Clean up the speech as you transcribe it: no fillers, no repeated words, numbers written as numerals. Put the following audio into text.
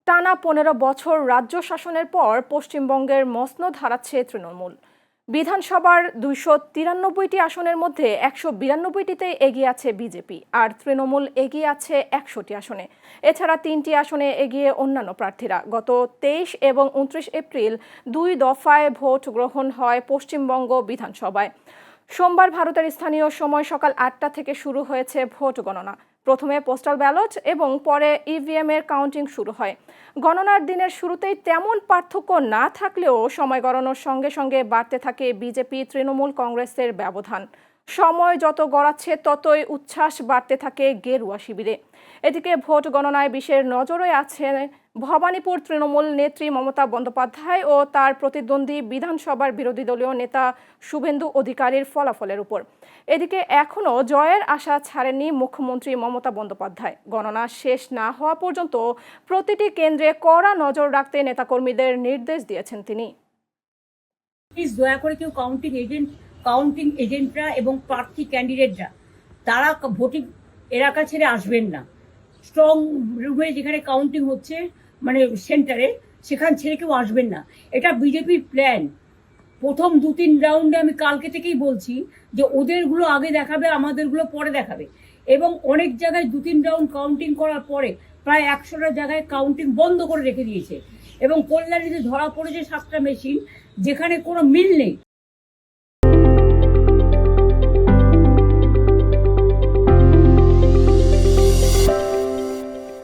টানা ১৫ বছর রাজ্য শাসনের পর পশ্চিমবঙ্গের মসনদ হারাচ্ছে তৃণমূল। বিধানসভার ২৯৩টি আসনের মধ্যে ১৯২টিতে এগিয়ে আছে বিজেপি, আর তৃণমূল এগিয়ে আছে ১০০টি আসনে। এছাড়া ৩টি আসনে এগিয়ে অন্যান্য প্রার্থীরা। গত ২৩ এবং ২৯ এপ্রিল ২ দফায় ভোট গ্রহণ হয় পশ্চিমবঙ্গ বিধানসভায়। সোমবার ভারতের স্থানীয় সময় সকাল ৮টা থেকে শুরু হয়েছে ভোট গণনা। প্রথমে পোস্টাল ব্যালট এবং পরে ইভিএম এর কাউন্টিং শুরু হয়। গণনার দিনের শুরুতেই তেমন পার্থক্য না থাকলেও সময় গড়ানোর সঙ্গে সঙ্গে বাড়তে থাকে বিজেপি তৃণমূল কংগ্রেসের ব্যবধান। সময় যত গড়াচ্ছে ততই উচ্ছ্বাস বাড়তে থাকে গেরুয়া শিবিরে। এদিকে ভোট গণনায় বিশেষ নজরে আছে ভবানীপুর তৃণমূল নেত্রী মমতা বন্দ্যোপাধ্যায় ও তার প্রতিদ্বন্দ্বী বিধানসভার বিরোধী দলীয় নেতা শুভেন্দু অধিকারীর ফলাফলের উপর। এদিকে এখনও জয়ের আশা ছাড়েননি মুখ্যমন্ত্রী মমতা বন্দ্যোপাধ্যায়। গণনা শেষ না হওয়া পর্যন্ত প্রতিটি কেন্দ্রে কড়া নজর রাখতে নেতাকর্মীদের নির্দেশ দিয়েছেন তিনি। প্লিজ দয়া করে কেউ কাউন্টিং এজেন্টরা এবং প্রার্থী ক্যান্ডিডেটরা তারা ভোটিং এলাকা ছেড়ে আসবেন না। স্ট্রং রুমে যেখানে কাউন্টিং হচ্ছে মানে সেন্টারে, সেখান ছেড়ে কেউ আসবেন না। এটা বিজেপির প্ল্যান। প্রথম ২-৩ রাউন্ডে আমি কালকে থেকেই বলছি যে ওদেরগুলো আগে দেখাবে, আমাদেরগুলো পরে দেখাবে। এবং অনেক জায়গায় ২-৩ রাউন্ড কাউন্টিং করার পরে প্রায় ১০০টা জায়গায় কাউন্টিং বন্ধ করে রেখে দিয়েছে। এবং কল্যাণীতে ধরা পড়েছে 7টা মেশিন যেখানে কোনো মিল নেই।